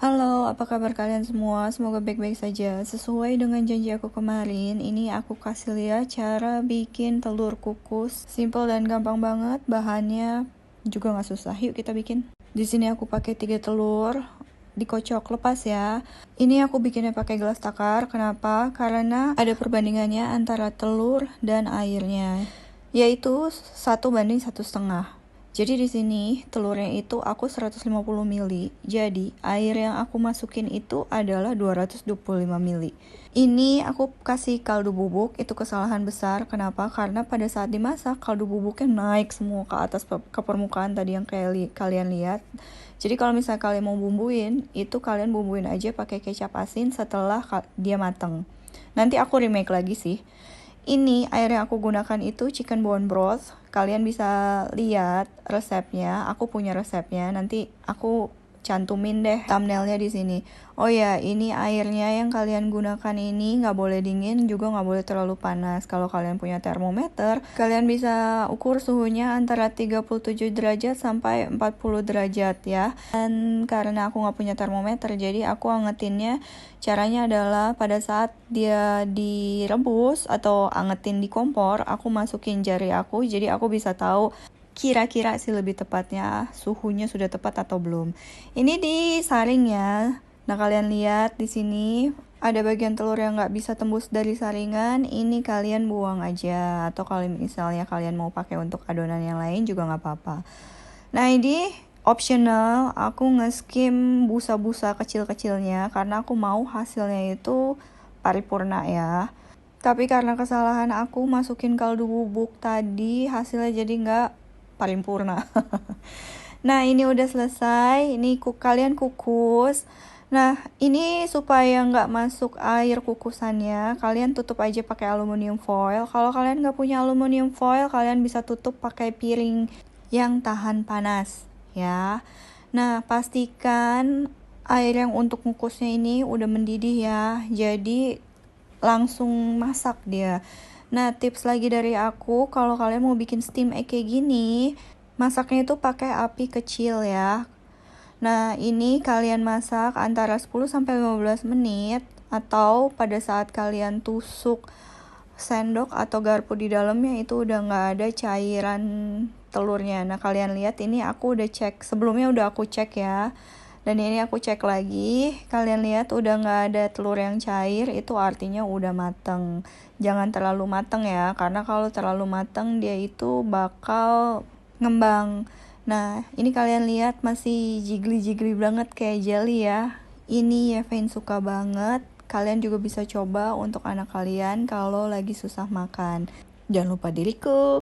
Halo, apa kabar kalian semua? Semoga baik-baik saja. Sesuai dengan janji aku kemarin, ini aku kasih lihat cara bikin telur kukus. Simple dan gampang banget, bahannya juga nggak susah. Yuk kita bikin. Di sini aku pakai 3 telur, dikocok lepas ya. Ini aku bikinnya pakai gelas takar. Kenapa? Karena ada perbandingannya antara telur dan airnya, yaitu 1:1,5. Jadi di sini telurnya itu aku 150 ml. Jadi air yang aku masukin itu adalah 225 ml. Ini aku kasih kaldu bubuk, itu kesalahan besar. Kenapa? Karena pada saat dimasak kaldu bubuknya naik semua ke atas ke permukaan tadi yang kalian lihat. Jadi kalau misalnya kalian mau bumbuin, itu kalian bumbuin aja pakai kecap asin setelah dia mateng. Nanti aku remake lagi sih. Ini air yang aku gunakan itu chicken bone broth. Kalian bisa lihat resepnya. Aku punya resepnya. Nanti aku cantumin deh thumbnailnya di sini. Oh ya, ini airnya yang kalian gunakan ini nggak boleh dingin, juga nggak boleh terlalu panas. Kalau kalian punya termometer, kalian bisa ukur suhunya antara 37 derajat sampai 40 derajat ya. Dan karena aku nggak punya termometer, jadi aku angetinnya caranya adalah pada saat dia direbus atau angetin di kompor, aku masukin jari aku, jadi aku bisa tahu kira-kira sih lebih tepatnya suhunya sudah tepat atau belum. Ini disaring ya. Nah kalian lihat di sini ada bagian telur yang nggak bisa tembus dari saringan. Ini kalian buang aja. Atau kalau misalnya kalian mau pakai untuk adonan yang lain juga nggak apa-apa. Nah ini optional. Aku nge-skim busa-busa kecil-kecilnya karena aku mau hasilnya itu paripurna ya. Tapi karena kesalahan aku masukin kaldu bubuk tadi, hasilnya jadi nggak paripurna. Nah ini udah selesai. Ini kalian kukus. Nah ini supaya nggak masuk air kukusannya, kalian tutup aja pakai aluminium foil. Kalau kalian nggak punya aluminium foil, kalian bisa tutup pakai piring yang tahan panas ya. Nah pastikan air yang untuk kukusnya ini udah mendidih ya. Jadi langsung masak dia. Nah, tips lagi dari aku, kalau kalian mau bikin steam egg kayak gini, masaknya itu pakai api kecil ya. Nah, ini kalian masak antara 10-15 menit atau pada saat kalian tusuk sendok atau garpu di dalamnya itu udah nggak ada cairan telurnya. Nah, kalian lihat ini aku udah cek, sebelumnya udah aku cek ya. Dan ini aku cek lagi, kalian lihat udah nggak ada telur yang cair, itu artinya udah mateng. Jangan terlalu mateng ya, karena kalau terlalu mateng dia itu bakal ngembang. Nah, ini kalian lihat masih jiggly-jiggly banget kayak jelly ya. Ini Yevin suka banget. Kalian juga bisa coba untuk anak kalian kalau lagi susah makan. Jangan lupa diriku.